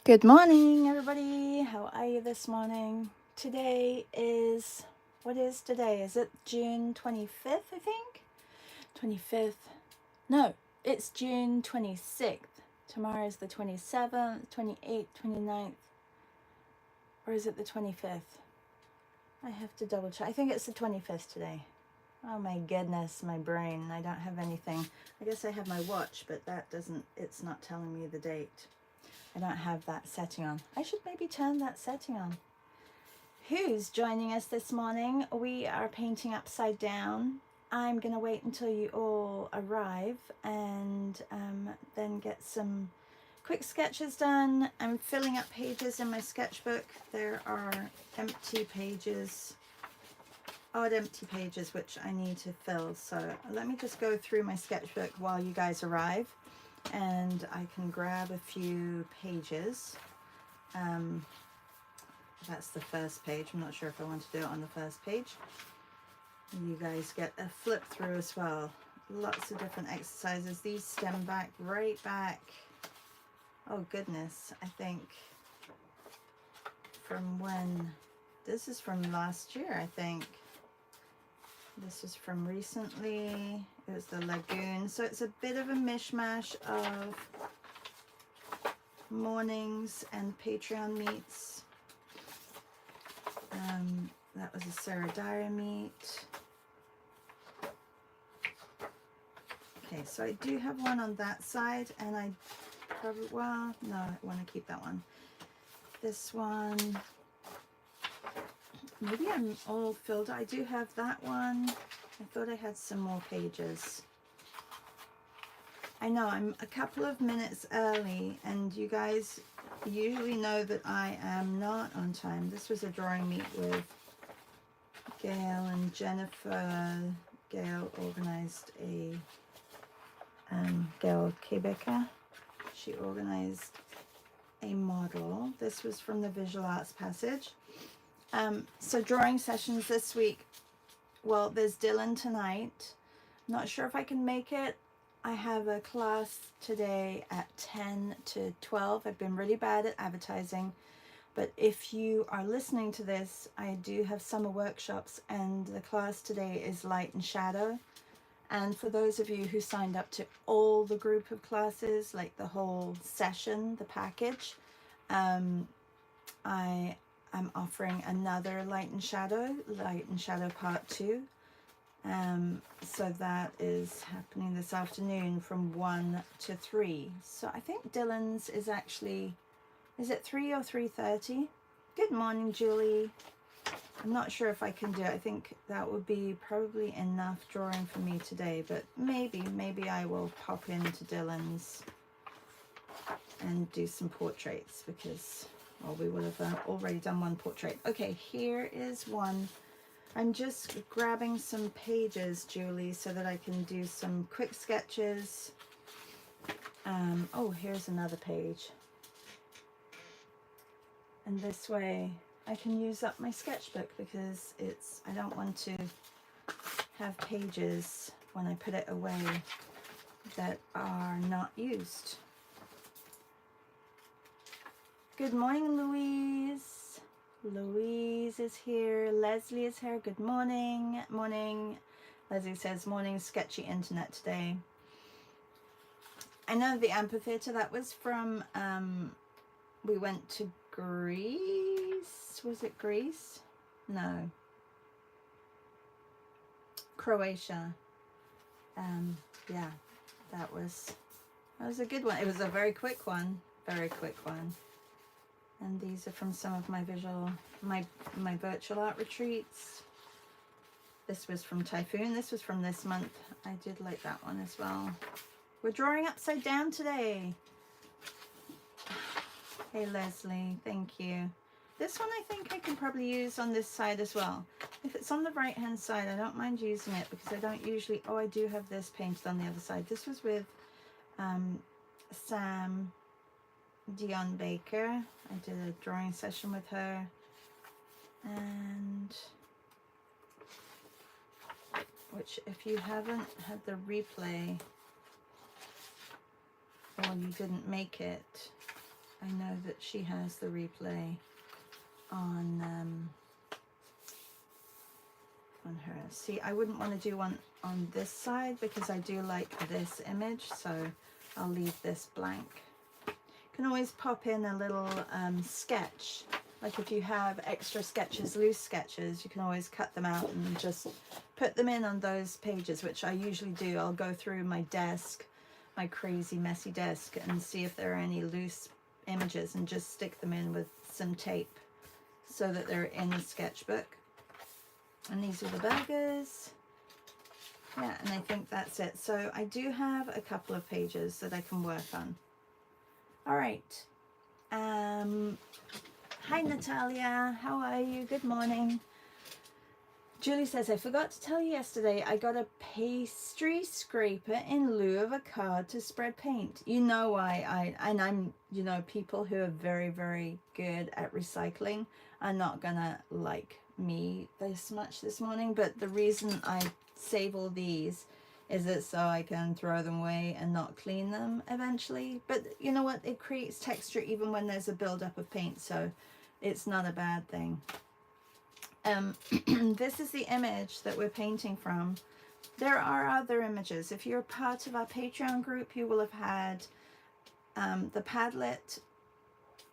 Good morning, everybody. How are you this morning? Today is, what is today? Is it June 25th, I think? 25th. No, it's June 26th. Tomorrow is the 27th, 28th, 29th. Or is it the 25th? I have to double check. I think it's the 25th today. Oh my goodness, my brain. I don't have anything. I guess I have my watch, but that doesn't, it's not telling me the date. I don't have that setting on. I should maybe turn that setting on. Who's joining us this morning? We are painting upside down. I'm going to wait until you all arrive and then get some quick sketches done. I'm filling up pages in my sketchbook. There are empty pages, odd empty pages, which I need to fill. So let me just go through my sketchbook while you guys arrive. And I can grab a few pages. That's the first page. I'm not sure if I want to do it on the first page. You guys get a flip through as well. Lots of different exercises. These stem back, right back. Oh goodness, I think from when, this is from last year, I think. This is from recently. It was the Nangoon. So it's a bit of a mishmash of mornings and Patreon meets. That was a Sarah Dyer meet. Okay, so I do have one on that side, and I probably, well, no, I want to keep that one. This one, maybe I'm all filled. I do have that one. I thought I had some more pages. I know I'm a couple of minutes early, and you guys usually know that I am not on time. This was a drawing meet with Gail and Jennifer. Gail organized a, Gail Quebeca. She organized a model. This was from the Visual Arts Passage. So drawing sessions this week. Well, there's Dylan tonight. Not sure if I can make it. I have a class today at 10 to 12. I've been really bad at advertising, but if you are listening to this, I do have summer workshops, and the class today is Light and Shadow. And for those of you who signed up to all the group of classes, like the whole session, the package, I am offering another Light and Shadow Part 2. So that is happening this afternoon from 1 to 3. So I think Dylan's is actually, is it 3 or 3:30? Good morning, Julie. I'm not sure if I can do it. I think that would be probably enough drawing for me today, but maybe I will pop into Dylan's and do some portraits, because, well, we will have already done one portrait. Okay, here is one. I'm just grabbing some pages, Julie, so that I can do some quick sketches. Oh, here's another page. And this way I can use up my sketchbook, because I don't want to have pages when I put it away that are not used. Good morning, Louise. Louise is here. Leslie is here. Good morning. Morning. Leslie says, morning, sketchy internet today. I know the amphitheater, that was from, we went to Greece. Was it Greece? No. Croatia. Yeah, that was a good one. It was a very quick one. Very quick one. And these are from some of my my virtual art retreats. This was from Typhoon. This was from this month. I did like that one as well. We're drawing upside down today. Hey, Leslie, thank you. This one I think I can probably use on this side as well. If it's on the right hand side, I don't mind using it, because I don't usually, oh, I do have this painted on the other side. This was with Sam Dion Baker. I did a drawing session with her, and which, if you haven't had the replay or you didn't make it, I know that she has the replay on her. See, I wouldn't want to do one on this side because I do like this image, so I'll leave this blank. You can always pop in a little sketch. Like if you have extra sketches, loose sketches, you can always cut them out and just put them in on those pages, which I usually do. I'll go through my desk, my crazy messy desk, and see if there are any loose images and just stick them in with some tape so that they're in the sketchbook. And these are the burgers. Yeah, and I think that's it. So I do have a couple of pages that I can work on. All right. Hi, Natalia. How are you? Good morning. Julie says, I forgot to tell you yesterday, I got a pastry scraper in lieu of a card to spread paint. You know why I'm, you know, people who are very, very good at recycling are not gonna like me this much this morning, but the reason I save all these is it so I can throw them away and not clean them eventually. But you know what? It creates texture even when there's a buildup of paint, so it's not a bad thing. This is the image that we're painting from. There are other images. If you're part of our Patreon group, you will have had the Padlet.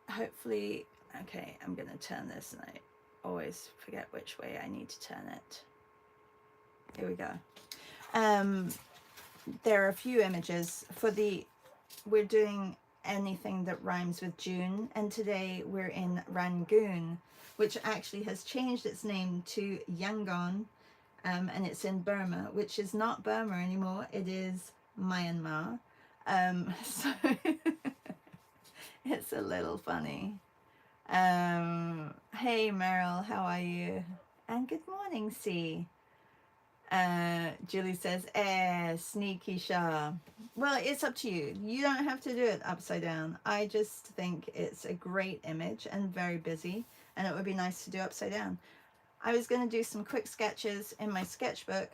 Hopefully, okay, I'm going to turn this and I always forget which way I need to turn it. Here we go. There are a few images for we're doing anything that rhymes with June, and today we're in Rangoon, which actually has changed its name to Yangon, and it's in Burma, which is not Burma anymore, it is Myanmar. So it's a little funny. Hey Meryl, how are you? And good morning, C. Julie says, sneaky Shah. Well, it's up to you. You don't have to do it upside down. I just think it's a great image and very busy, and it would be nice to do upside down. I was going to do some quick sketches in my sketchbook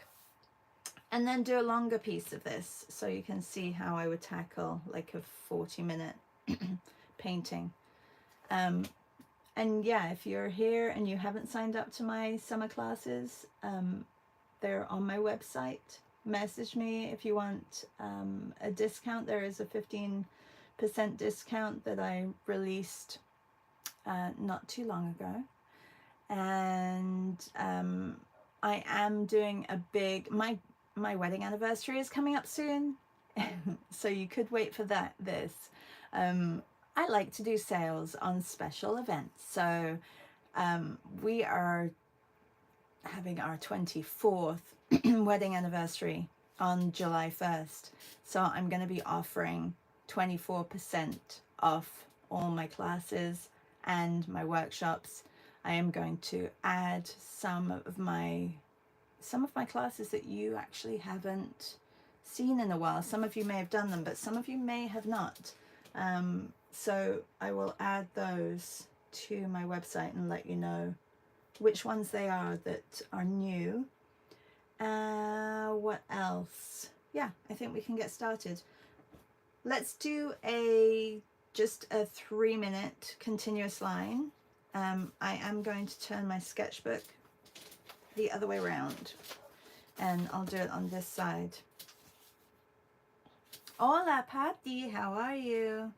and then do a longer piece of this so you can see how I would tackle like a 40-minute painting. And yeah, if you're here and you haven't signed up to my summer classes, they're on my website. Message me if you want a discount. There is a 15% discount that I released not too long ago. And I am doing a big, my wedding anniversary is coming up soon. So you could wait for this. I like to do sales on special events. So we are having our 24th wedding anniversary on July 1st. So I'm going to be offering 24% off all my classes and my workshops. I am going to add some of my classes that you actually haven't seen in a while. Some of you may have done them, but some of you may have not. So I will add those to my website and let you know which ones they are that are new. What else? Yeah, I think we can get started. Let's do just a 3-minute continuous line. I am going to turn my sketchbook the other way around, and I'll do it on this side. Hola, Patty, how are you?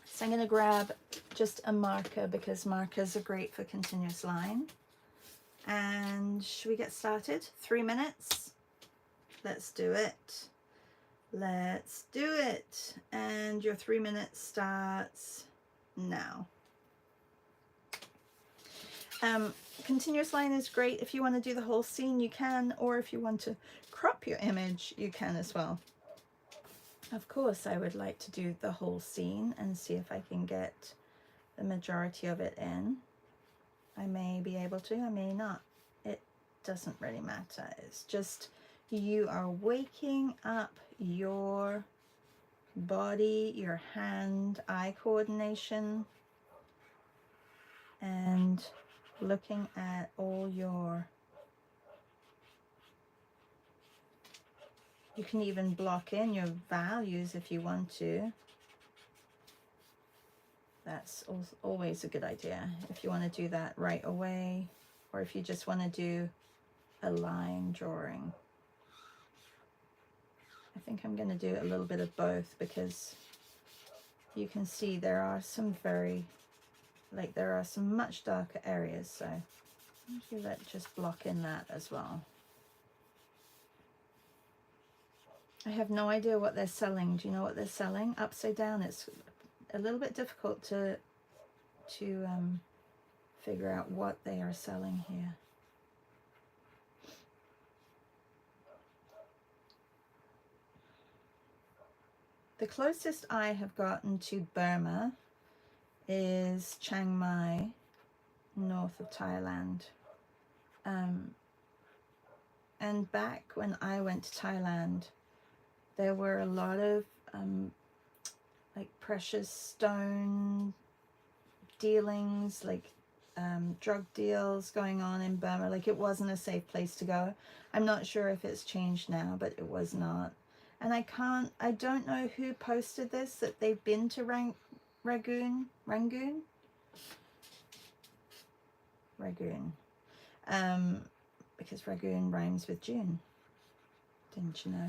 So I'm going to grab just a marker because markers are great for continuous line. And should we get started? 3 minutes. Let's do it. Let's do it. And your 3 minutes starts now. Continuous line is great. If you want to do the whole scene, you can, or if you want to crop your image, you can as well. Of course, I would like to do the whole scene and see if I can get the majority of it in. I may be able to, I may not. It doesn't really matter. It's just you are waking up your body, your hand-eye coordination, and looking at all your... You can even block in your values if you want to. That's always a good idea if you want to do that right away, or if you just want to do a line drawing. I think I'm going to do a little bit of both, because you can see there are some there are some much darker areas, so let's just block in that as well. I have no idea what they're selling. Do you know what they're selling? Upside down, it's a little bit difficult to figure out what they are selling here. The closest I have gotten to Burma is Chiang Mai, north of Thailand. And back when I went to Thailand, there were a lot of like precious stone dealings, like drug deals going on in Burma. Like, it wasn't a safe place to go. I'm not sure if it's changed now, but it was not. And I don't know who posted this, that they've been to Rangoon, because Rangoon rhymes with June. Didn't you know?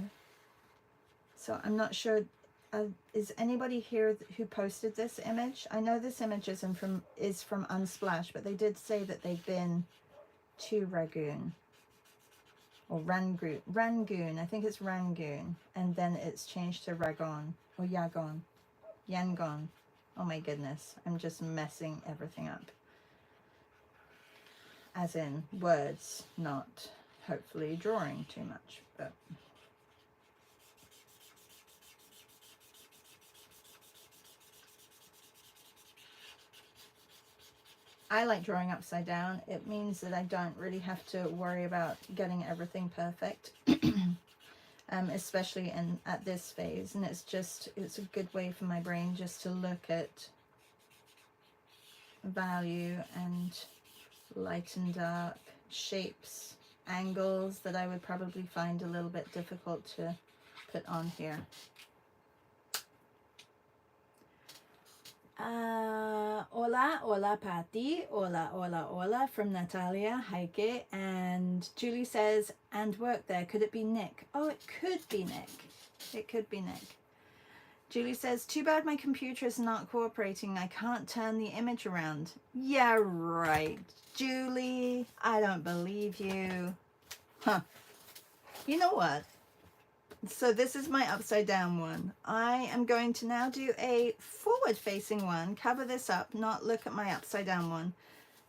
So I'm not sure. Is anybody here who posted this image? I know this image is from Unsplash, but they did say that they've been to Rangoon. Or Rangoon, I think it's Rangoon, and then it's changed to Ragon, or Yangon. Oh my goodness, I'm just messing everything up. As in words, not hopefully drawing too much, but... I like drawing upside down. It means that I don't really have to worry about getting everything perfect, especially at this phase. And it's a good way for my brain just to look at value and light and dark, shapes, angles that I would probably find a little bit difficult to put on here. Hola Patty, hola from Natalia, Heike, and Julie says, and work there, could it be Nick? Oh, it could be Nick. It could be Nick. Julie says, too bad my computer is not cooperating. I can't turn the image around. Yeah, right, Julie. I don't believe you. Huh. You know what? So this is my upside down one. I am going to now do a forward facing one, cover this up, not look at my upside down one.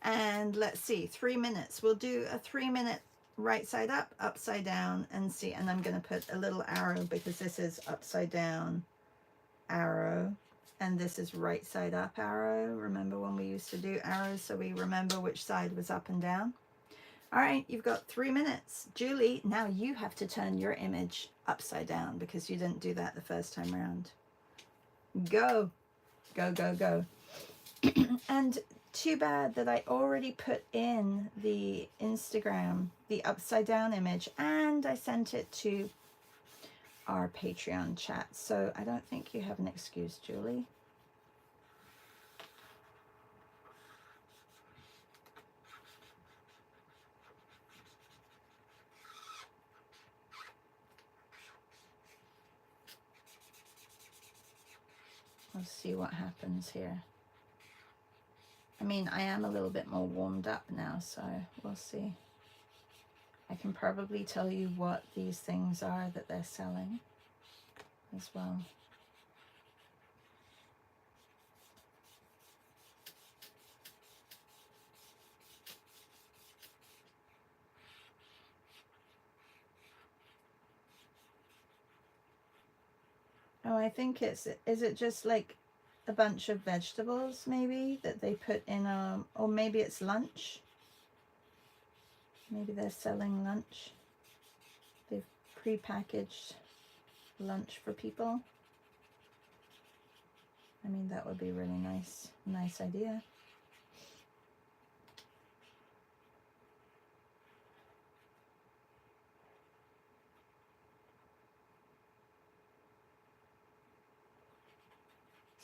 And let's see, 3 minutes. We'll do a 3-minute right side up, upside down, and see. And I'm going to put a little arrow because this is upside down arrow. And this is right side up arrow. Remember when we used to do arrows so we remember which side was up and down? All right, you've got 3 minutes. Julie, now you have to turn your image upside down because you didn't do that the first time around. Go, go, go, go. And too bad that I already put in the Instagram, the upside down image, and I sent it to our Patreon chat. So I don't think you have an excuse, Julie. Let's see what happens here. I mean, I am a little bit more warmed up now, so we'll see. I can probably tell you what these things are that they're selling as well. Oh, I think is it just like a bunch of vegetables maybe that they put in or maybe it's lunch. Maybe they're selling lunch. They've pre-packaged lunch for people. I mean, that would be really nice idea.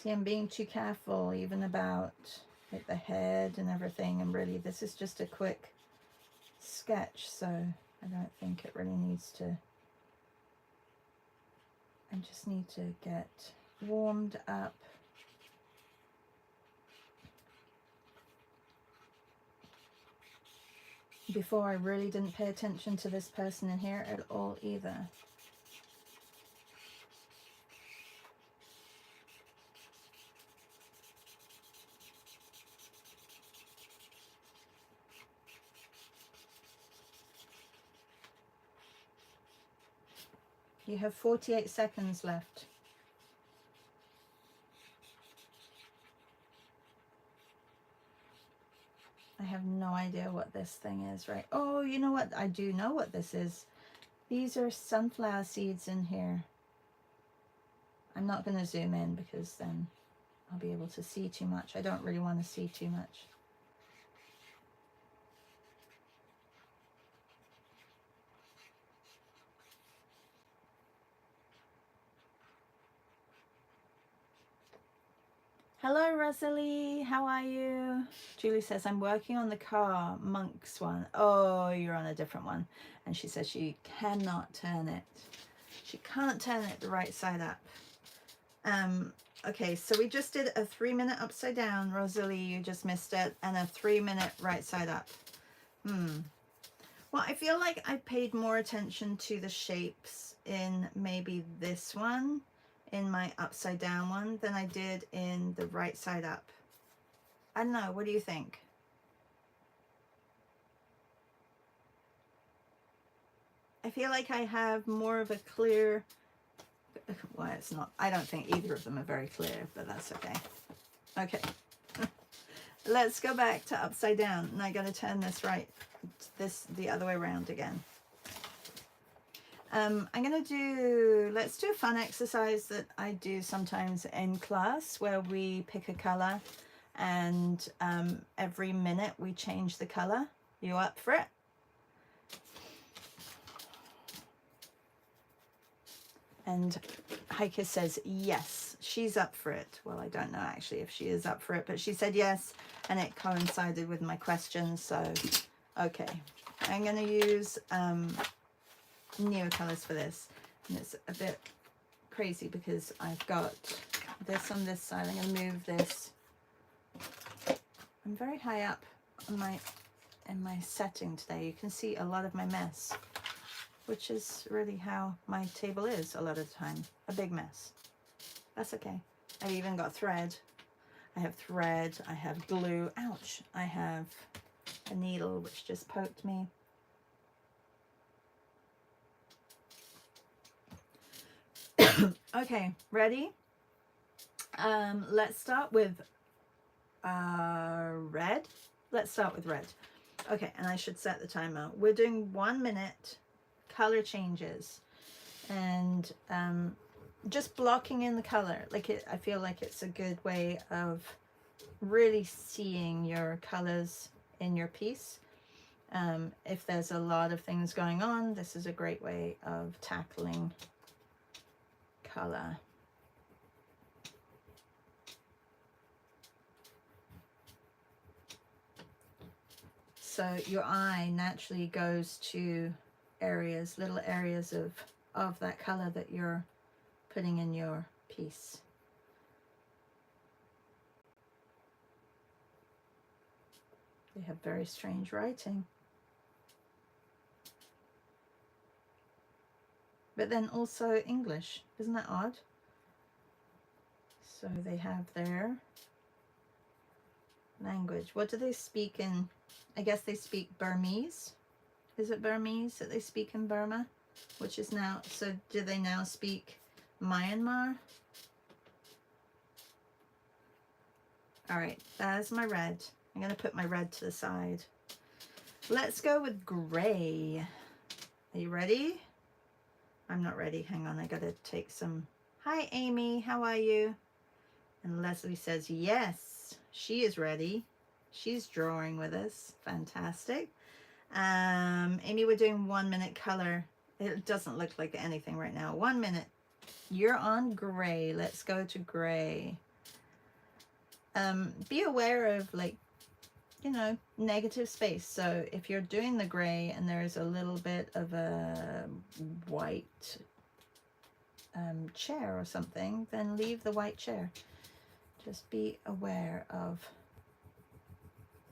See, I'm being too careful even about like the head and everything, and really this is just a quick sketch, so I don't think it really needs to. I just need to get warmed up. Before, I really didn't pay attention to this person in here at all either. You have 48 seconds left. I have no idea what this thing is, right? Oh, you know what? I do know what this is. These are sunflower seeds in here. I'm not going to zoom in because then I'll be able to see too much. I don't really want to see too much. Hello, Rosalie. How are you? Julie says, I'm working on the car, Monk's one. Oh, you're on a different one. And she says she cannot turn it. She can't turn it the right side up. Okay, so we just did a 3-minute upside down. Rosalie, you just missed it. And a 3-minute right side up. Well, I feel like I paid more attention to the shapes in maybe this one, in my upside down one, than I did in the right side up. I don't know, what do you think? I feel like I have more of a clear, well, it's not, I don't think either of them are very clear, but that's okay. Okay, let's go back to upside down, and I gotta turn this the other way around again. I'm gonna let's do a fun exercise that I do sometimes in class, where we pick a color and every minute we change the color. You up for it? And Heike says yes, she's up for it. Well, I don't know actually if she is up for it, but she said yes, and it coincided with my question, so okay. I'm gonna use newer colors for this, and it's a bit crazy because I've got this on this side. I'm going to move this. I'm very high up on in my setting today. You can see a lot of my mess, which is really how my table is a lot of the time, a big mess. That's okay. I even got thread. I have thread, I have glue, ouch, I have a needle which just poked me. Okay, ready? Let's start with red. Let's start with red. Okay, and I should set the timer. We're doing 1 minute color changes, and just blocking in the color. I feel like it's a good way of really seeing your colors in your piece. If there's a lot of things going on, this is a great way of tackling color. So your eye naturally goes to areas, little areas of that color that you're putting in your piece. They have very strange writing. But then also English, isn't that odd? So they have their language. What do they speak in? I guess they speak Burmese. Is it Burmese that they speak in Burma? Which is now, so do they now speak Myanmar? All right, there's my red. I'm gonna put my red to the side. Let's go with gray. Are you ready? I'm not ready. Hang on, I gotta take some. Hi, Amy, how are you? And Leslie says, yes, she is ready. She's drawing with us. Fantastic. Amy, we're doing 1 minute color. It doesn't look like anything right now. 1 minute. You're on gray. Let's go to gray. Be aware of, like, you know, negative space. So if you're doing the gray and there's a little bit of a white chair or something, then leave the white chair. Just be aware of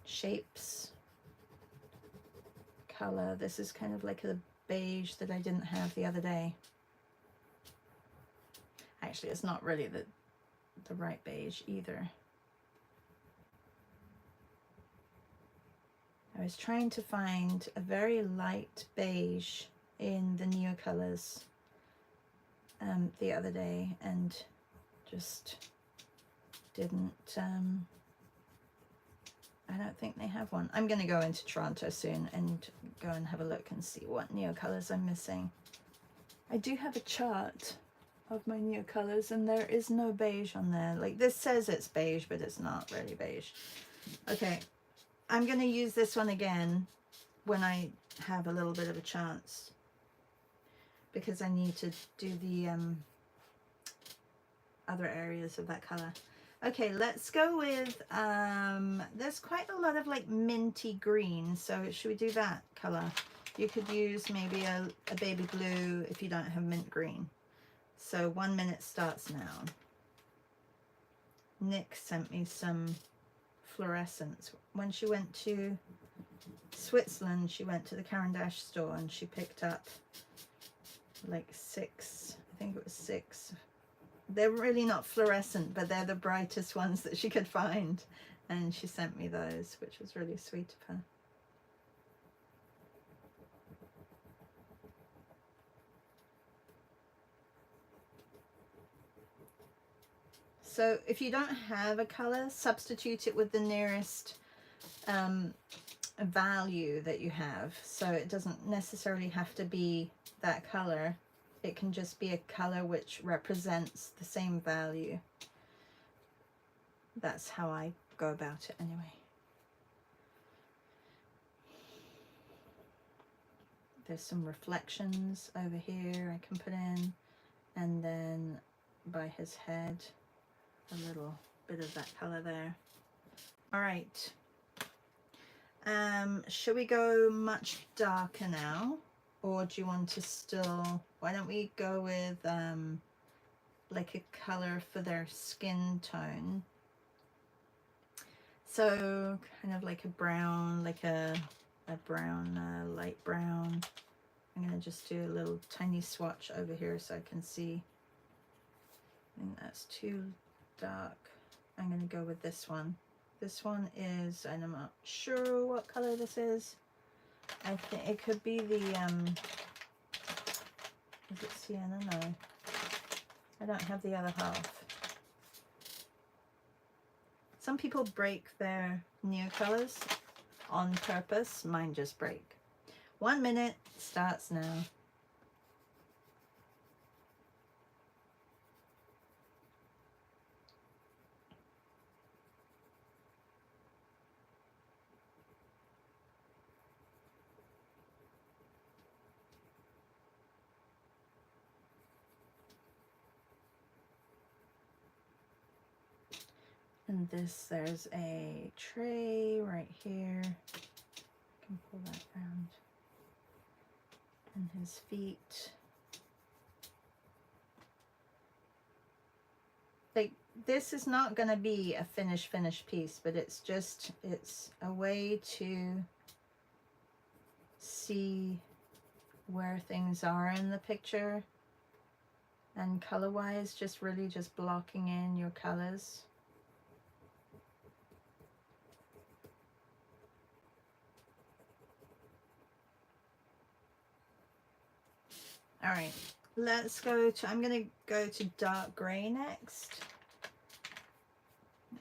shapes, color. This is kind of like a beige that I didn't have the other day. Actually, it's not really the right beige either. I was trying to find a very light beige in the Neo colors the other day, and just didn't, I don't think they have one. I'm going to go into Toronto soon and go and have a look and see what Neo colors I'm missing. I do have a chart of my Neo colors, and there is no beige on there. Like, this says it's beige, but it's not really beige. Okay, I'm going to use this one again when I have a little bit of a chance, because I need to do the other areas of that color. Okay, let's go with, there's quite a lot of like minty green, so should we do that color? You could use maybe a baby blue if you don't have mint green. So 1 minute starts now. Nick sent me some fluorescents. When she went to Switzerland, she went to the Caran d'Ache store and she picked up like 6, I think it was 6. They're really not fluorescent, but they're the brightest ones that she could find, and she sent me those, which was really sweet of her. So if you don't have a color, substitute it with the nearest value that you have. So it doesn't necessarily have to be that color. It can just be a color which represents the same value. That's how I go about it anyway. There's some reflections over here I can put in, and then by his head, a little bit of that color there. All right. Should we go much darker now? Or do you want to still, why don't we go with like a color for their skin tone? So kind of like a brown, like a brown, light brown. I'm going to just do a little tiny swatch over here so I can see. I think that's too dark. I'm going to go with this one. This one is, and I'm not sure what color this is. I think it could be the, is it sienna? No. I don't have the other half. Some people break their Neo colors on purpose. Mine just break. 1 minute starts now. And this, there's a tray right here. I can pull that around. And his feet. Like, this is not going to be a finished piece, but it's just, it's a way to see where things are in the picture. And color-wise, just really just blocking in your colors. All right, let's go to, I'm going to go to dark gray next.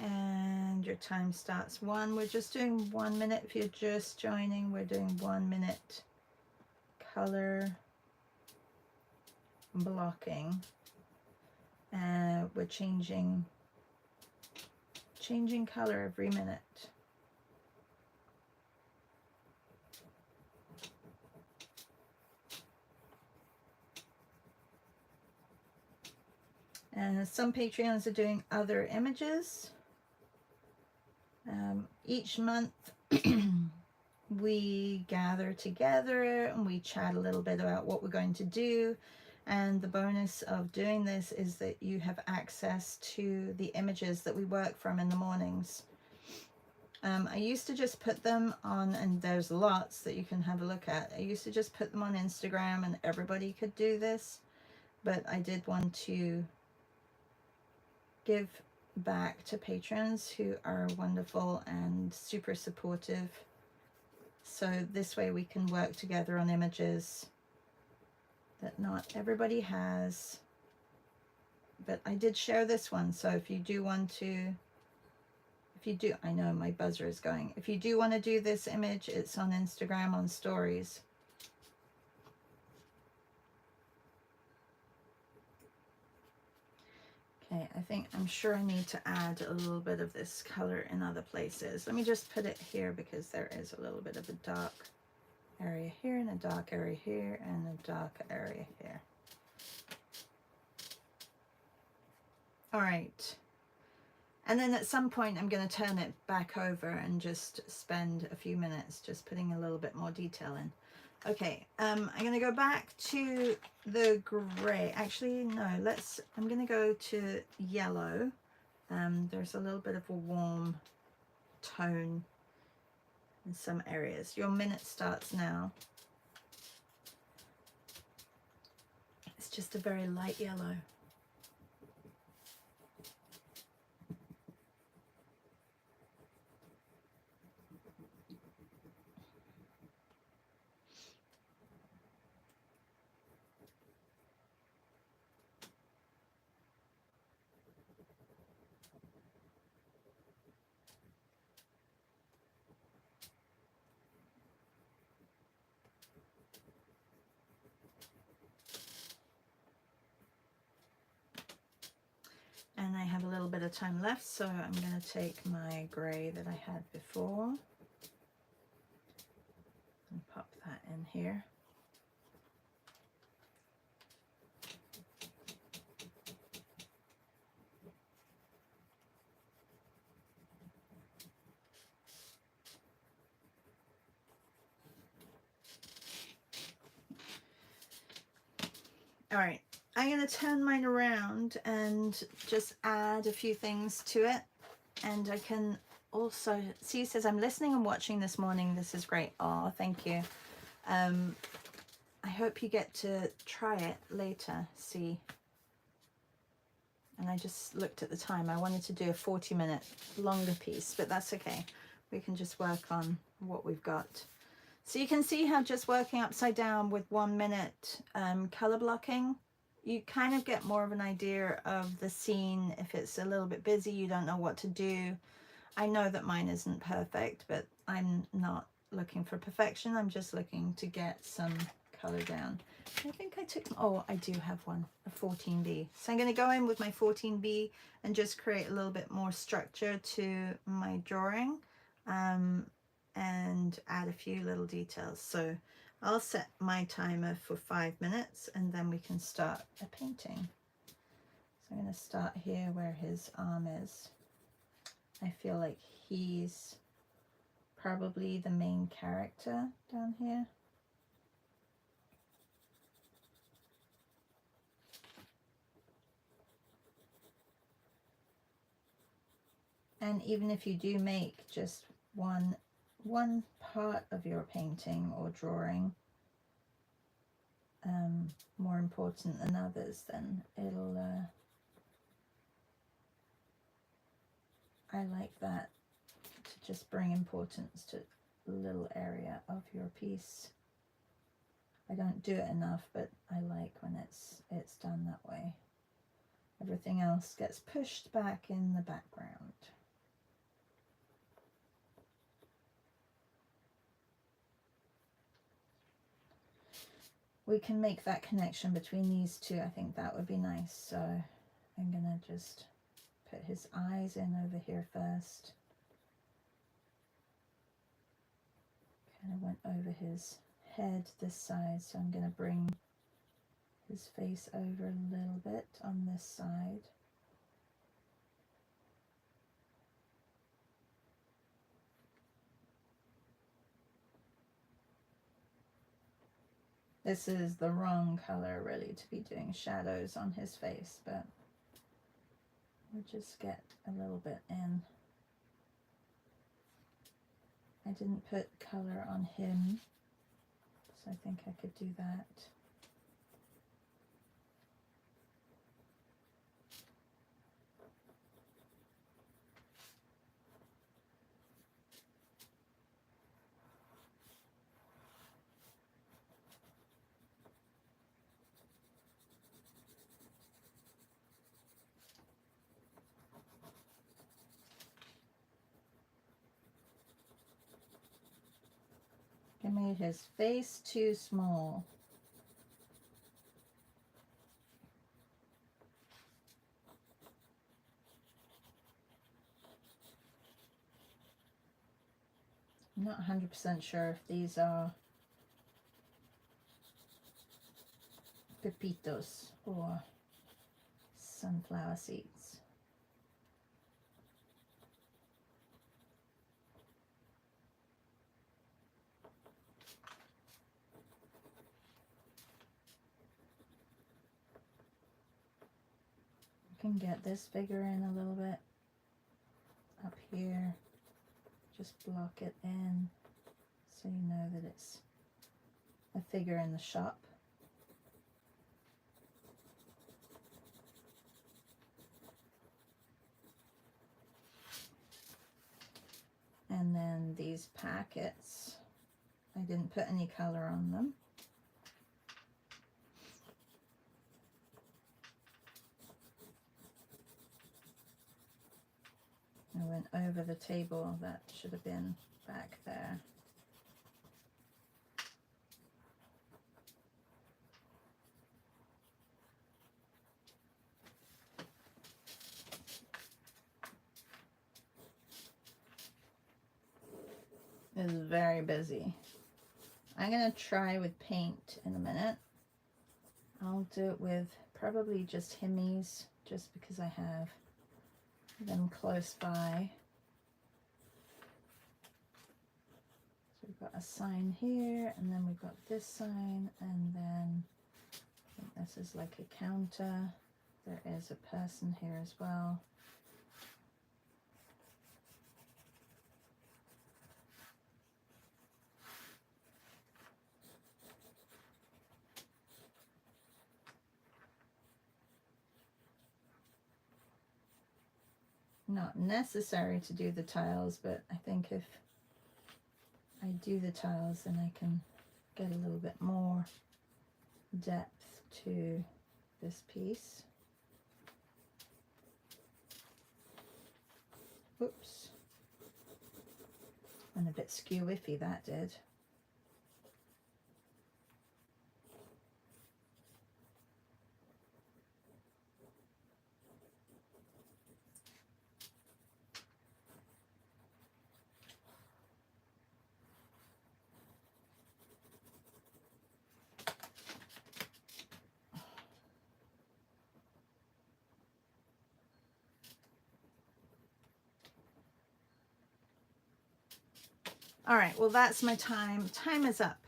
And your time starts 1. We're just doing 1 minute. If you're just joining, we're doing 1 minute color blocking. We're changing color every minute. And some Patreons are doing other images. Each month we gather together and we chat a little bit about what we're going to do. And the bonus of doing this is that you have access to the images that we work from in the mornings. I used to just put them on, and there's lots that you can have a look at. I used to just put them on Instagram and everybody could do this, but I did want to give back to patrons who are wonderful and super supportive. So this way we can work together on images that not everybody has. But I did share this one, so if you do want to, I know my buzzer is going. If you do want to do this image, it's on Instagram on stories. Okay, I'm sure I need to add a little bit of this color in other places. Let me just put it here because there is a little bit of a dark area here and a dark area here and a dark area here. All right. And then at some point I'm going to turn it back over and just spend a few minutes just putting a little bit more detail in. Okay, I'm going to go back to the gray. Actually, no, I'm going to go to yellow. There's a little bit of a warm tone in some areas. Your minute starts now. It's just a very light yellow. And I have a little bit of time left, so I'm going to take my gray that I had before and pop that in here. All right, I'm going to turn mine around and just add a few things to it. And I can also see, it says, I'm listening and watching this morning. This is great. Oh, thank you. I hope you get to try it later. See. And I just looked at the time. I wanted to do a 40-minute longer piece, but that's okay. We can just work on what we've got. So you can see how just working upside down with 1 minute color blocking, you kind of get more of an idea of the scene. If it's a little bit busy, you don't know what to do. I know that mine isn't perfect, but I'm not looking for perfection. I'm just looking to get some color down. I think I took, oh, I do have one, a 14B. So I'm going to go in with my 14B and just create a little bit more structure to my drawing. And add a few little details. So I'll set my timer for 5 minutes and then we can start a painting. So I'm going to start here where his arm is. I feel like he's probably the main character down here. And even if you do make just one part of your painting or drawing more important than others, then it'll I like that, to just bring importance to a little area of your piece. I don't do it enough, but I like when it's done that way. Everything else gets pushed back in the background. We can make that connection between these two. I think that would be nice. So I'm gonna just put his eyes in over here first. Kind of went over his head this side, so I'm gonna bring his face over a little bit on this side. This is the wrong color really to be doing shadows on his face, but we'll just get a little bit in. I didn't put color on him, so I think I could do that. I made his face too small. I'm not 100% sure if these are pepitos or sunflower seeds. Can get this figure in a little bit up here, just block it in so you know that it's a figure in the shop. And then these packets, I didn't put any color on them. I went over the table, that should have been back there. It's very busy. I'm going to try with paint in a minute. I'll do it with probably just Himmies, just because I have them close by. So we've got a sign here, and then we've got this sign, and then I think this is like a counter. There is a person here as well. Not necessary to do the tiles, but I think if I do the tiles, then I can get a little bit more depth to this piece. Oops. And a bit skew-iffy that did. All right, well, that's my time. Time is up.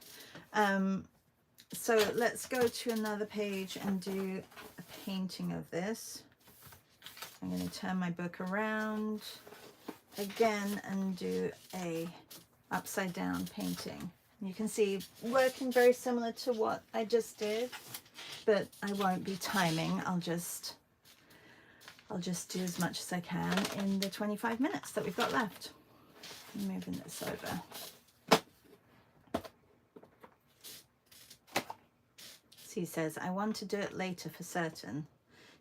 So let's go to another page and do a painting of this. I'm going to turn my book around again and do a upside down painting. You can see working very similar to what I just did, but I won't be timing. I'll just do as much as I can in the 25 minutes that we've got left. I'm moving this over. So he says, I want to do it later for certain.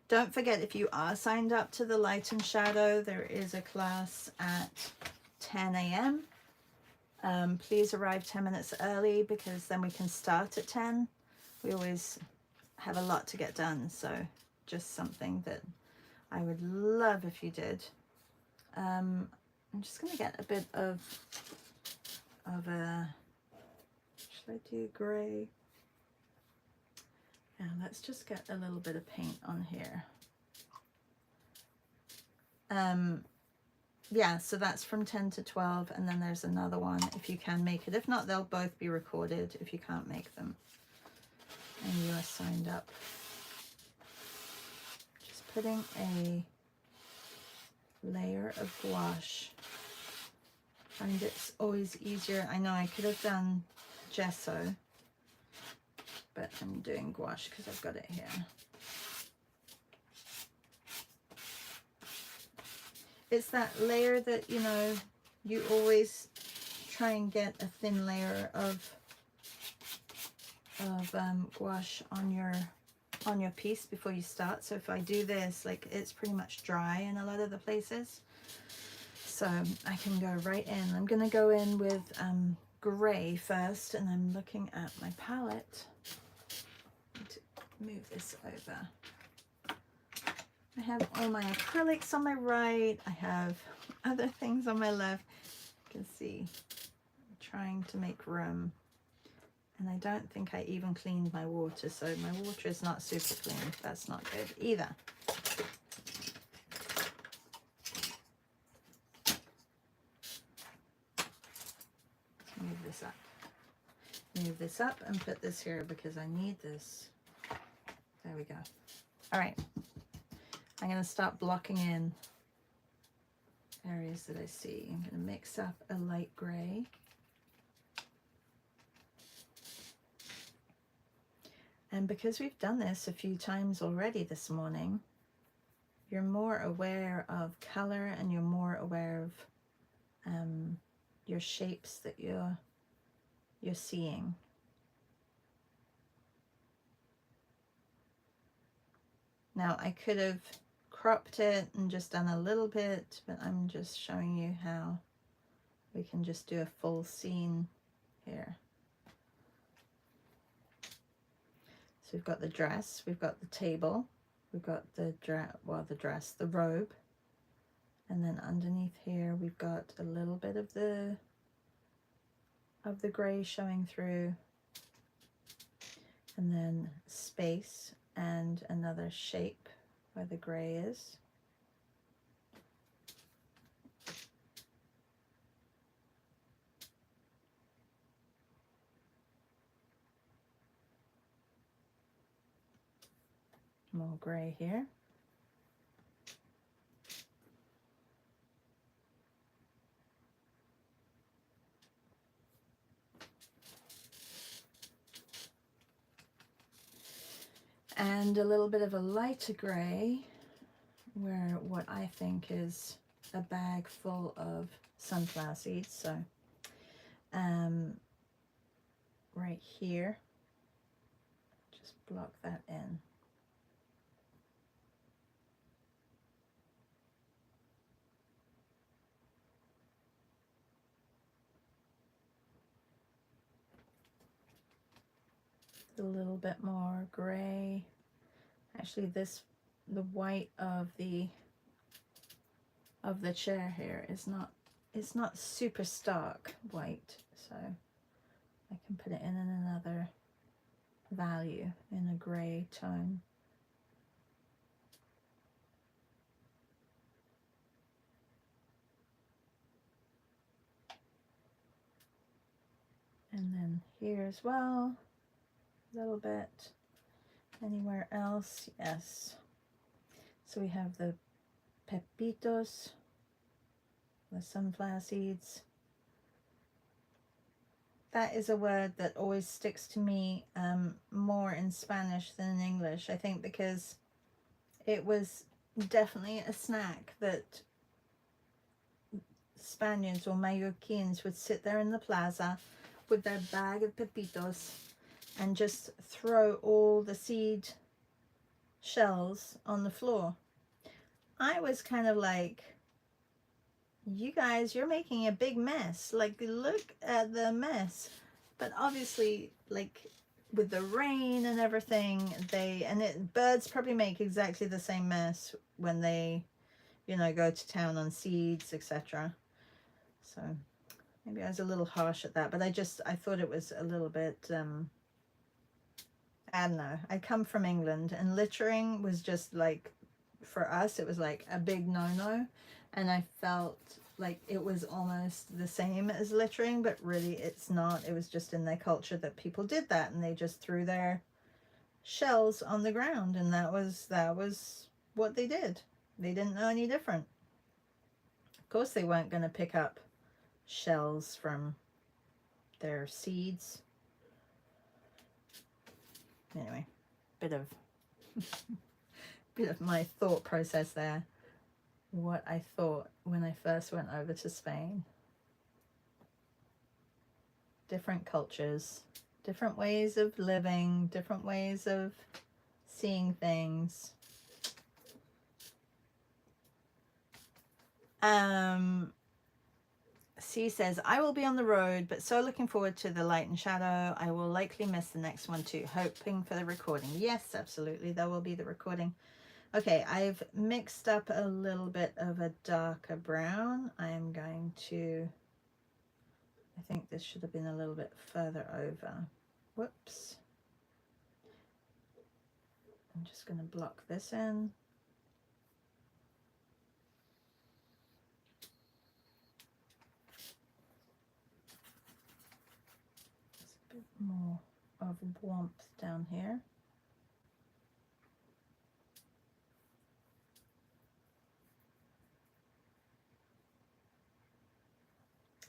Don't forget, if you are signed up to the Light and Shadow, there is a class at 10 a.m. Please arrive 10 minutes early, because then we can start at 10. We always have a lot to get done, so just something that I would love if you did. I'm just going to get a bit of a, should I do grey? Yeah, let's just get a little bit of paint on here. Yeah, so that's from 10 to 12, and then there's another one if you can make it. If not, they'll both be recorded if you can't make them. and you are signed up. Just putting a layer of gouache. I find it's always easier. I know I could have done gesso, but I'm doing gouache because I've got it here. It's that layer that, you know, you always try and get a thin layer of gouache on your piece before you start. So if I do this, like, it's pretty much dry in a lot of the places. So I can go right in. I'm going to go in with grey first, and I'm looking at my palette. To move this over. I have all my acrylics on my right. I have other things on my left. You can see I'm trying to make room. And I don't think I even cleaned my water, so my water is not super clean. That's not good either. Move this up. Move this up and put this here because I need this. There we go. All right. I'm going to start blocking in areas that I see. I'm going to mix up a light gray. And because we've done this a few times already this morning, you're more aware of color and you're more aware of your shapes that you're seeing. Now I could have cropped it and just done a little bit, but I'm just showing you how we can just do a full scene here. So we've got the dress, we've got the table, we've got the the robe, and then underneath here we've got a little bit of the gray showing through, and then space and another shape where the gray is. More gray here. And a little bit of a lighter gray where what I think is a bag full of sunflower seeds. So right here, just block that in. A little bit more gray. Actually, the white of the chair here is not super stark white, so I can put it in another value in a gray tone. And then here as well, a little bit. Anywhere else? Yes. So we have the pepitos, the sunflower seeds. That is a word that always sticks to me more in Spanish than in English, I think, because it was definitely a snack that Spaniards or Mallorquins would sit there in the plaza with their bag of pepitos and just throw all the seed shells on the floor. I was kind of like, you guys, you're making a big mess. Like, look at the mess. But obviously, like, with the rain and everything, birds probably make exactly the same mess when they, you know, go to town on seeds, etc. So maybe I was a little harsh at that, but I thought it was a little bit, I don't know. I come from England, and littering was just like, for us, it was like a big no-no. And I felt like it was almost the same as littering, but really it's not. It was just in their culture that people did that, and they just threw their shells on the ground, and that was what they did. They didn't know any different. Of course they weren't going to pick up shells from their seeds. Anyway, bit of my thought process there. What I thought when I first went over to Spain. Different cultures, different ways of living, different ways of seeing things. C says, I will be on the road, but so looking forward to the light and shadow. I will likely miss the next one too, hoping for the recording. Yes, absolutely, there will be the recording. Okay, I've mixed up a little bit of a darker brown. I am going to, I think this should have been a little bit further over. Whoops. I'm just going to block this in. There's a bit more of warmth down here.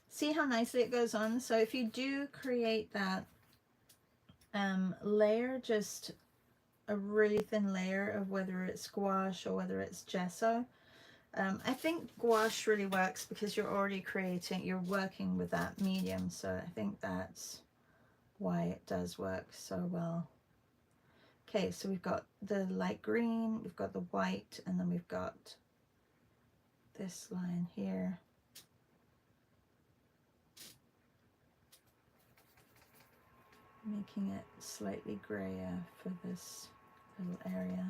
See how nicely it goes on? So if you do create that layer, just a really thin layer of whether it's gouache or whether it's gesso, I think gouache really works because you're already you're working with that medium, so I think that's why it does work so well. Okay, so we've got the light green, we've got the white, and then we've got this line here. Making it slightly grayer for this little area.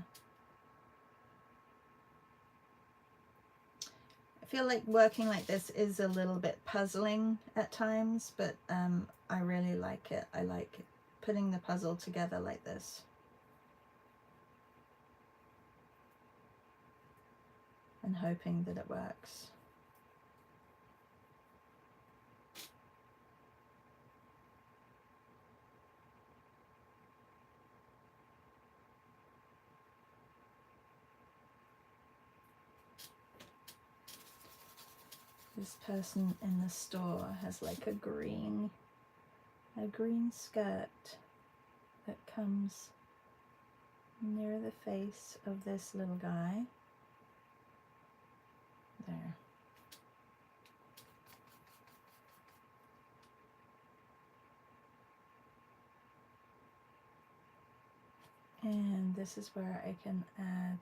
I feel like working like this is a little bit puzzling at times, but I really like it. I like putting the puzzle together like this. And hoping that it works. This person in the store has like a green skirt that comes near the face of this little guy. There. And this is where I can add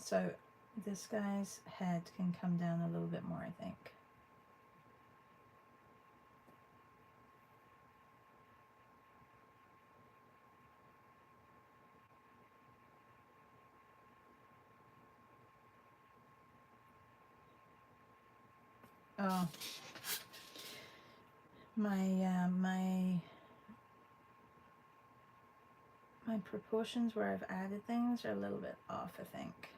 so this guy's head can come down a little bit more, I think. Oh, my proportions where I've added things are a little bit off, I think.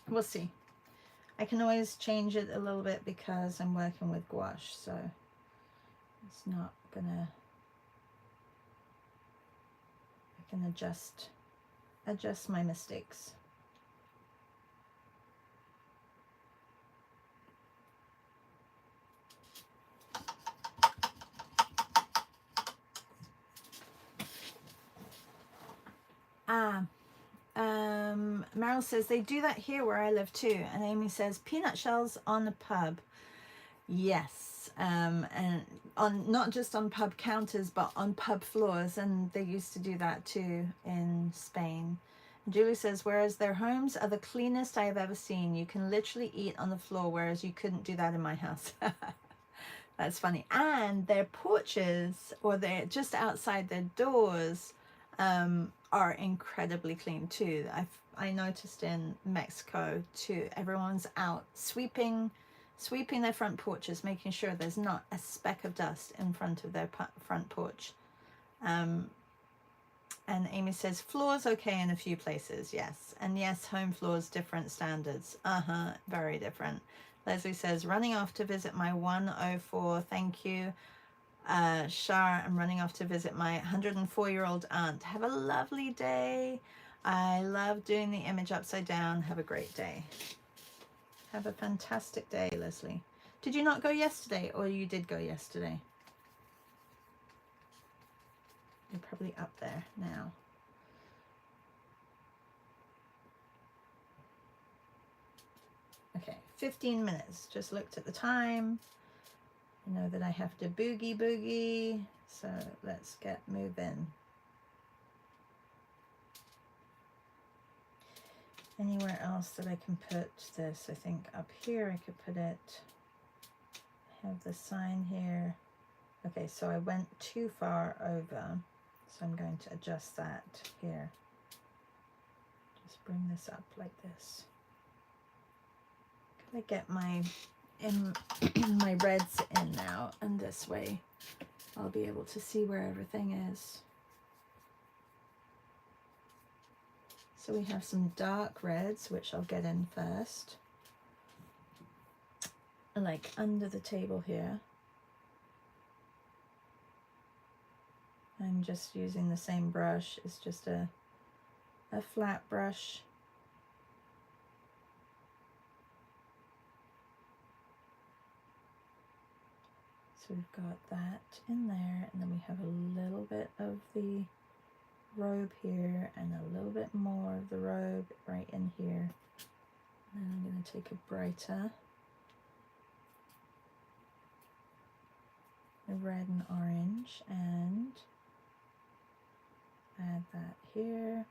We'll see. I can always change it a little bit because I'm working with gouache, so it's not gonna, I can adjust my mistakes. Meryl says they do that here where I live too, and Amy says peanut shells on a pub. Yes, and on not just on pub counters but on pub floors, and they used to do that too in Spain. Julie says whereas their homes are the cleanest I have ever seen. You can literally eat on the floor, whereas you couldn't do that in my house. That's funny. And their porches, or they're just outside their doors, are incredibly clean too. I noticed in Mexico too, everyone's out sweeping their front porches, making sure there's not a speck of dust in front of their front porch. And Amy says, floors okay in a few places, yes. And yes, home floors, different standards. Very different. Leslie says, running off to visit my 104, thank you. Shar, I'm running off to visit my 104-year-old aunt. Have a lovely day. I love doing the image upside down. Have a great day. Have a fantastic day, Leslie. Did you not go yesterday, or you did go yesterday? You're probably up there now. Okay, 15 minutes. Just looked at the time. I know that I have to boogie, so let's get moving. Anywhere else that I can put this? I think up here I could put it. I have the sign here. Okay, so I went too far over, so I'm going to adjust that here. Just bring this up like this. Can I get my my reds in now, and this way I'll be able to see where everything is. So we have some dark reds, which I'll get in first, like under the table here. I'm just using the same brush. It's just a flat brush. So we've got that in there, and then we have a little bit of the robe here and a little bit more of the robe right in here. And then I'm going to take a brighter red and orange and add that here.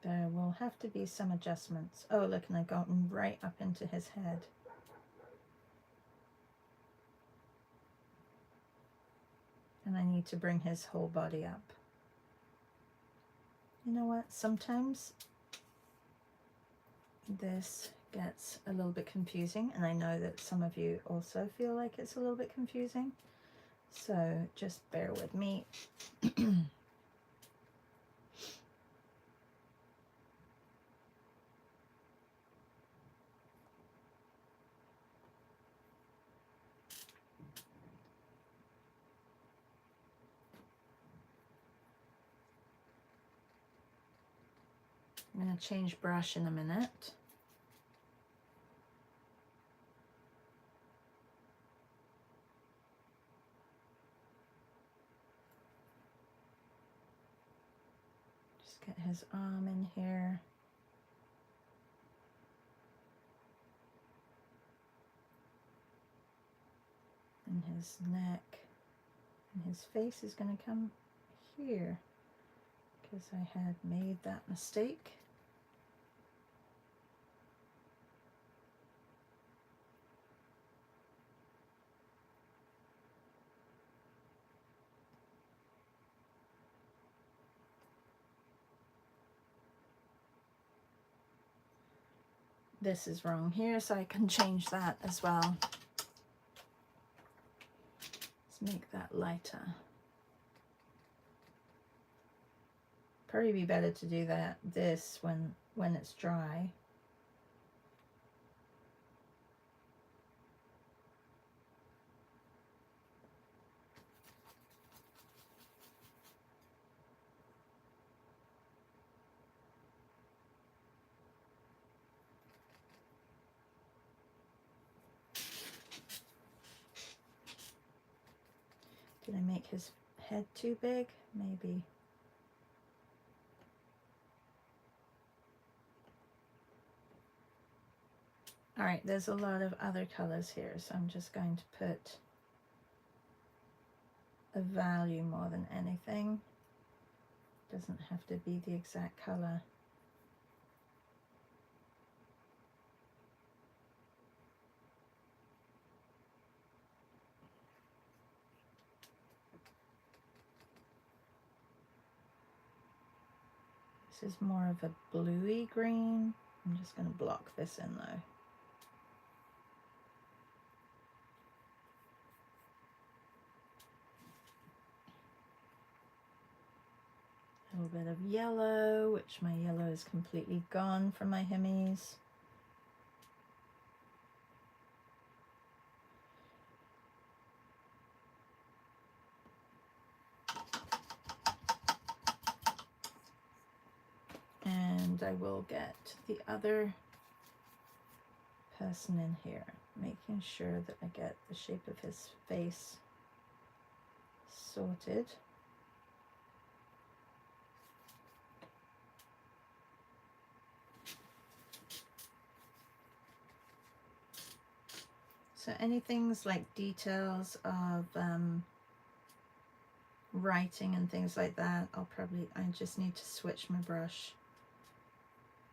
There will have to be some adjustments. Oh, look, and I've gotten right up into his head. And I need to bring his whole body up. You know what? Sometimes this gets a little bit confusing, and I know that some of you also feel like it's a little bit confusing. So just bear with me. I'm going to change brush in a minute. Just get his arm in here. And his neck. And his face is going to come here because I had made that mistake. This is wrong here, so I can change that as well. Let's make that lighter. Probably be better to do this when it's dry. Did I make his head too big? Maybe. All right, there's a lot of other colors here, so I'm just going to put a value more than anything. Doesn't have to be the exact color. This is more of a bluey green. I'm just going to block this in though. A little bit of yellow, which my yellow is completely gone from my Hemis. And I will get the other person in here, making sure that I get the shape of his face sorted. So anything like details of writing and things like that, I just need to switch my brush.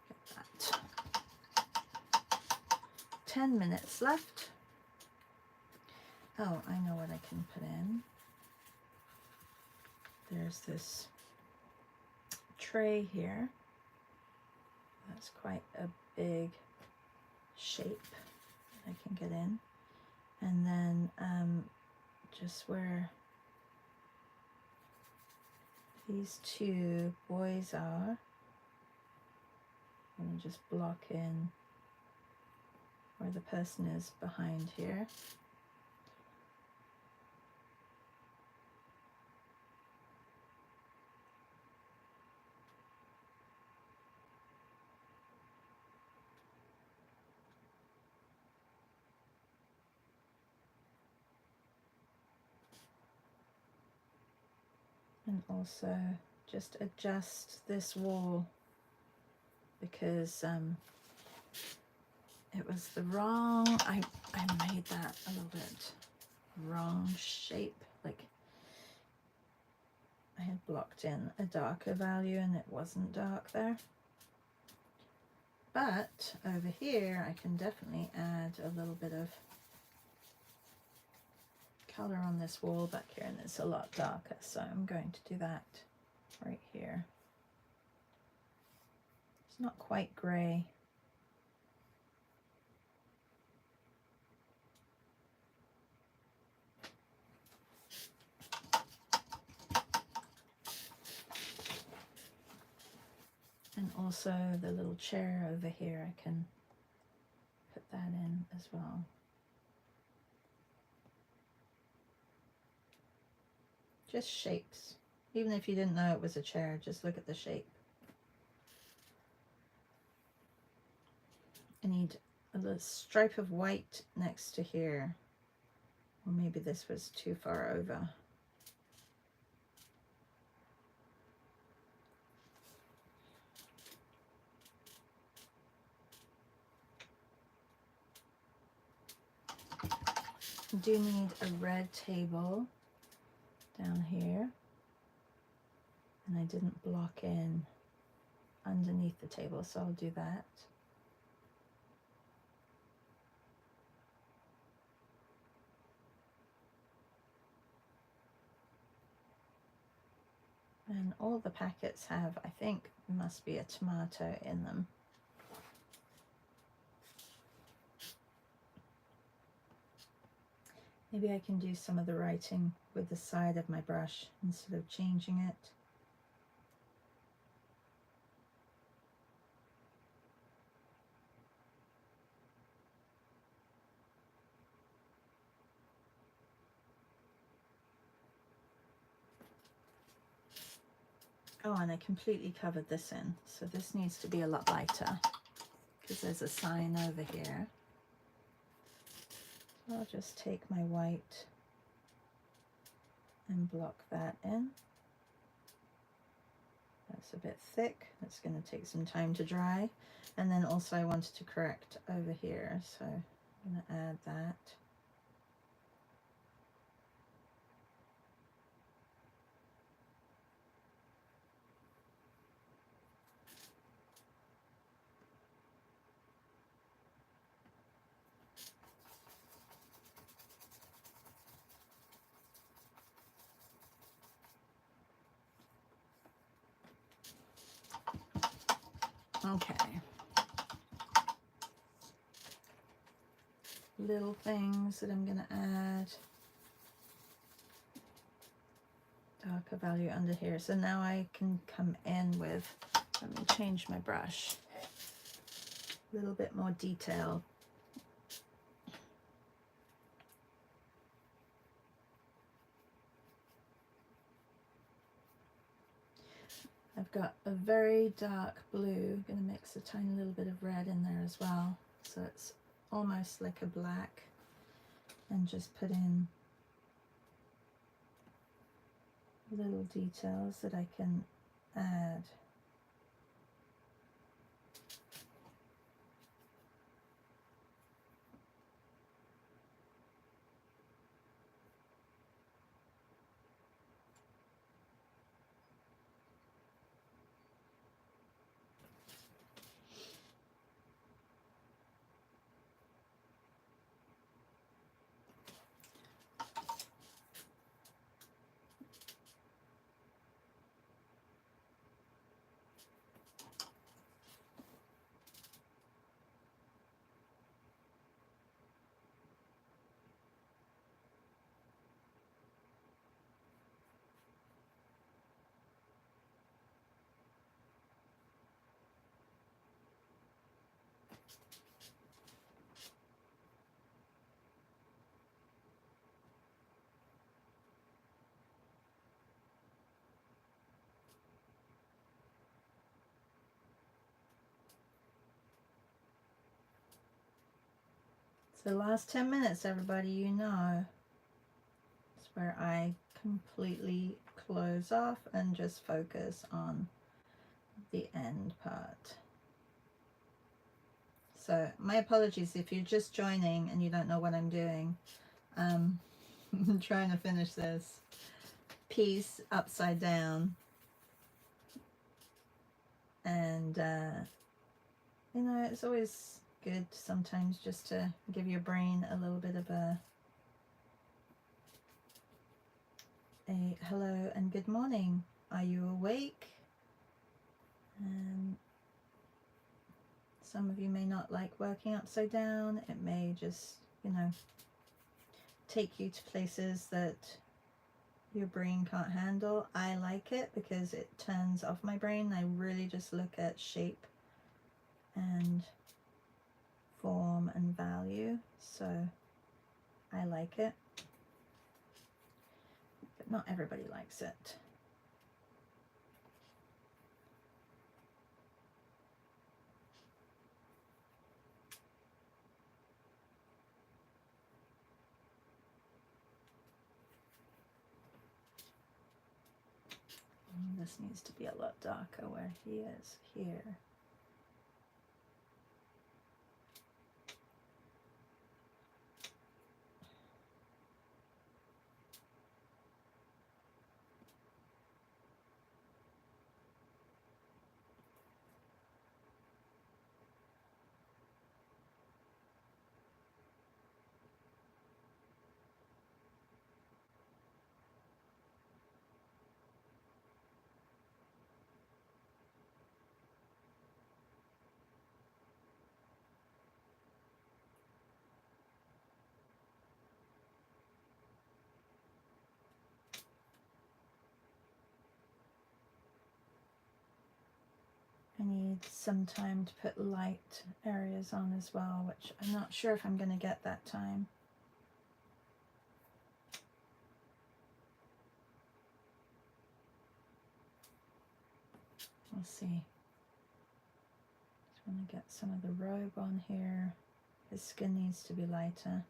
Get that. 10 minutes left. Oh, I know what I can put in. There's this tray here. That's quite a big shape that I can get in. And then just where these two boys are, I'm going to just block in where the person is behind here. And also just adjust this wall because it was the wrong, I made that a little bit wrong shape. Like I had blocked in a darker value and it wasn't dark there. But over here I can definitely add a little bit of color on this wall back here, and it's a lot darker, so I'm going to do that right here. It's not quite gray. And also the little chair over here, I can put that in as well. Just shapes. Even if you didn't know it was a chair, just look at the shape. I need a little stripe of white next to here. Or maybe this was too far over. I do need a red table down here, and I didn't block in underneath the table, so I'll do that. And all the packets have, I think, must be a tomato in them. Maybe I can do some of the writing with the side of my brush instead of changing it. Oh, and I completely covered this in, so this needs to be a lot lighter because there's a sign over here. So I'll just take my white and block that in. That's a bit thick. That's going to take some time to dry. And then also I wanted to correct over here, so I'm going to add that. Okay. Little things that I'm going to add. Darker value under here. So now I can come in with, let me change my brush. A little bit more detail. I've got a very dark blue. I'm going to mix a tiny little bit of red in there as well. So it's almost like a black. And just put in little details that I can add. So the last 10 minutes, everybody, you know, is where I completely close off and just focus on the end part. So my apologies if you're just joining and you don't know what I'm doing. I'm trying to finish this piece upside down, and you know, it's always good sometimes just to give your brain a little bit of a hello and good morning. Are you awake? And some of you may not like working upside down. It may just, you know, take you to places that your brain can't handle. I like it because it turns off my brain. I really just look at shape and form and value, so I like it, but not everybody likes it. This needs to be a lot darker where he is here. I need some time to put light areas on as well, which I'm not sure if I'm going to get that time. We'll see. Just want to get some of the robe on here. His skin needs to be lighter.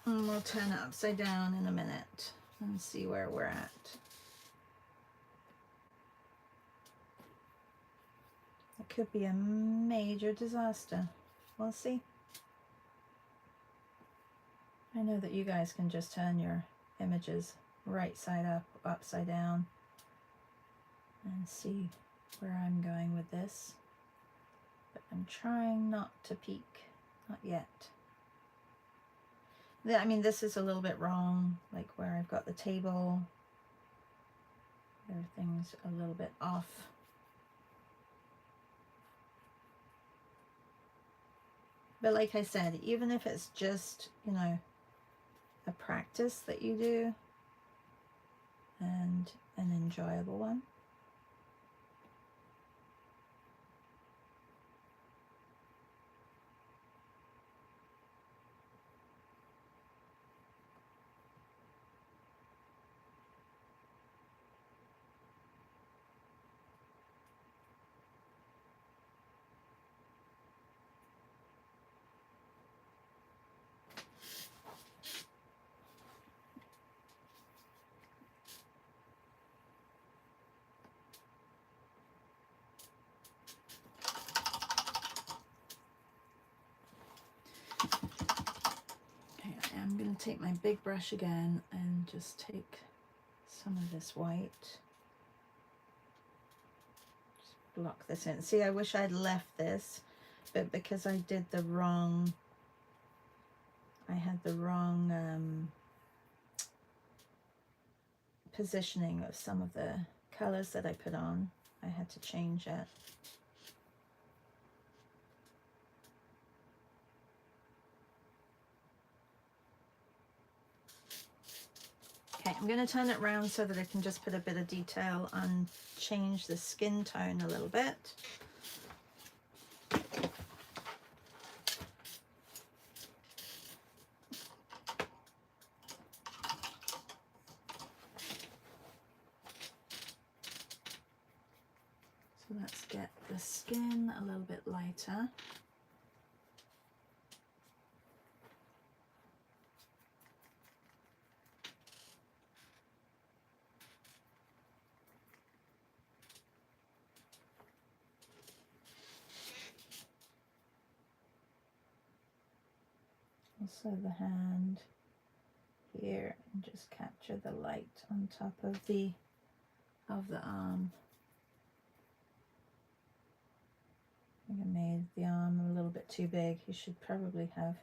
And we'll turn it upside down in a minute and see where we're at. It could be a major disaster. We'll see. I know that you guys can just turn your images right side up, upside down, and see where I'm going with this. But I'm trying not to peek, not yet. I mean, this is a little bit wrong, like where I've got the table. Everything's a little bit off. But like I said, even if it's just, you know, a practice that you do and an enjoyable one. I'm going to take my big brush again and just take some of this white. Just block this in. See, I wish I'd left this, but because I did the wrong, I had the wrong positioning of some of the colors that I put on. I had to change it. Okay, I'm going to turn it around so that I can just put a bit of detail and change the skin tone a little bit. So let's get the skin a little bit lighter. Also the hand here, and just capture the light on top of the arm. I think I made the arm a little bit too big. You should probably have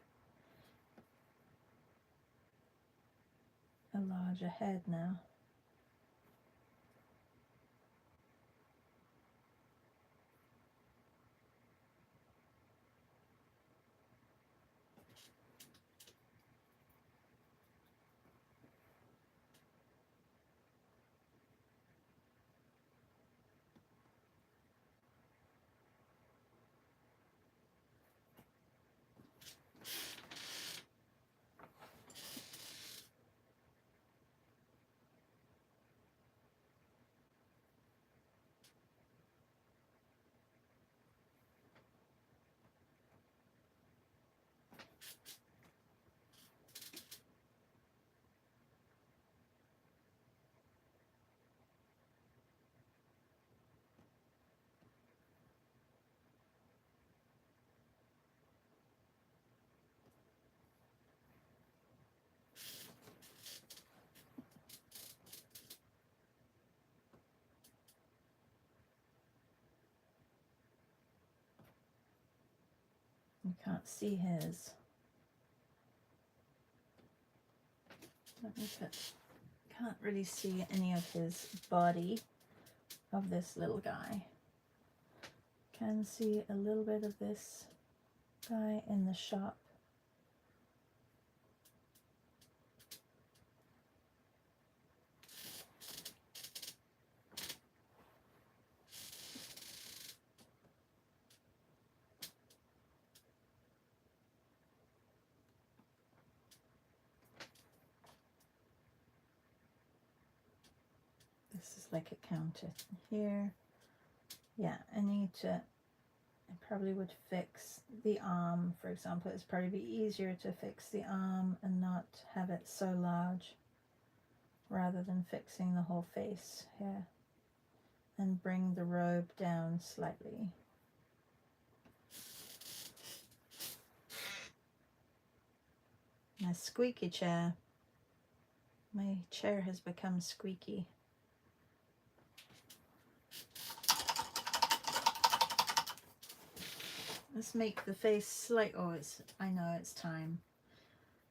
a larger head now. You can't see his. Let me put, can't really see any of his body of this little guy. Can see a little bit of this guy in the shop. This is like a counter here. Yeah, I need to it probably would fix the arm, for example. It's probably be easier to fix the arm and not have it so large rather than fixing the whole face here, and bring the robe down slightly. My squeaky chair. My chair has become squeaky. Let's make the face slight. Oh, I know it's time.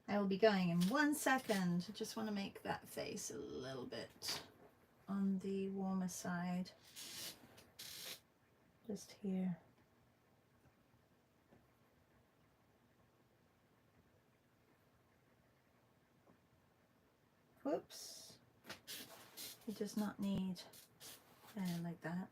I will be going in 1 second. I just want to make that face a little bit on the warmer side. Just here. Whoops. It does not need like that.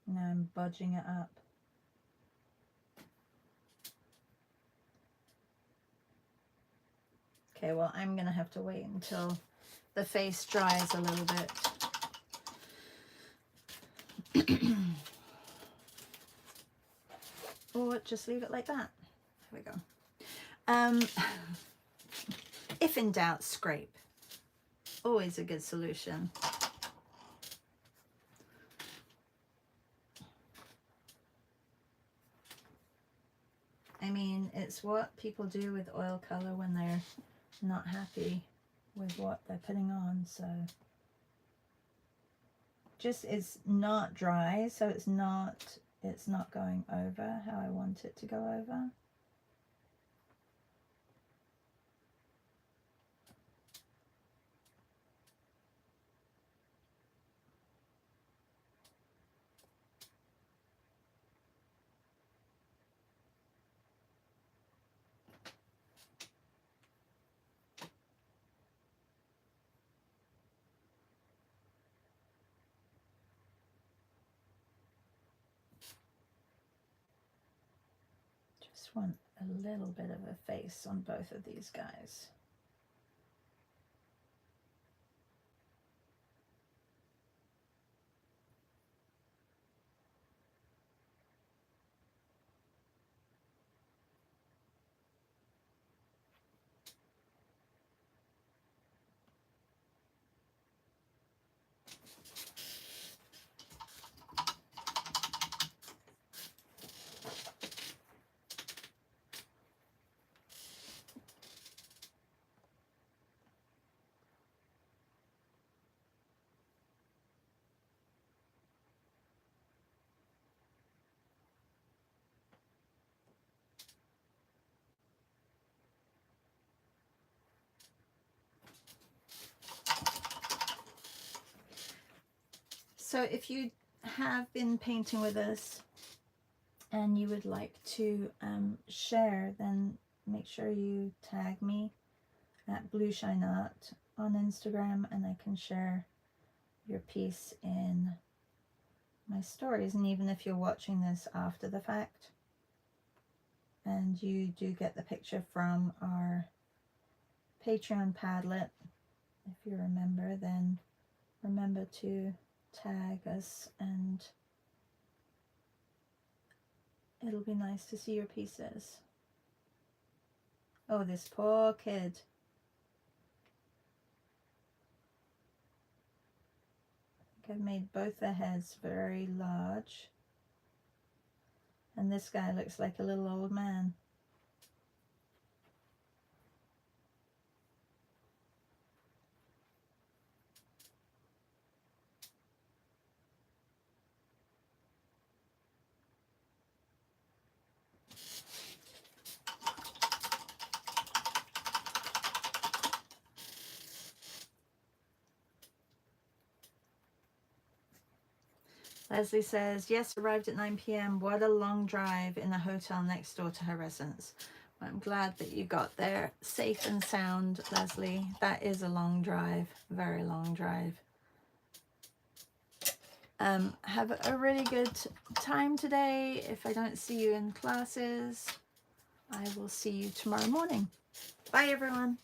Now I'm budging it up. Okay, well, I'm going to have to wait until the face dries a little bit. Or just leave it like that. There we go. If in doubt, scrape. Always a good solution. I mean, it's what people do with oil color when they're not happy with what they're putting on. So just, it's not dry, so it's not going over how I want it to go over. Just want a little bit of a face on both of these guys. So if you have been painting with us and you would like to share, then make sure you tag me at Blue Shine Art on Instagram, and I can share your piece in my stories. And even if you're watching this after the fact and you do get the picture from our Patreon Padlet, if you remember, then remember to tag us, and it'll be nice to see your pieces. Oh, this poor kid. I think I've made both their heads very large, and this guy looks like a little old man. Leslie says, yes, arrived at 9 p.m. What a long drive in the hotel next door to her residence. Well, I'm glad that you got there safe and sound, Leslie. That is a long drive, very long drive. Have a really good time today. If I don't see you in classes, I will see you tomorrow morning. Bye, everyone.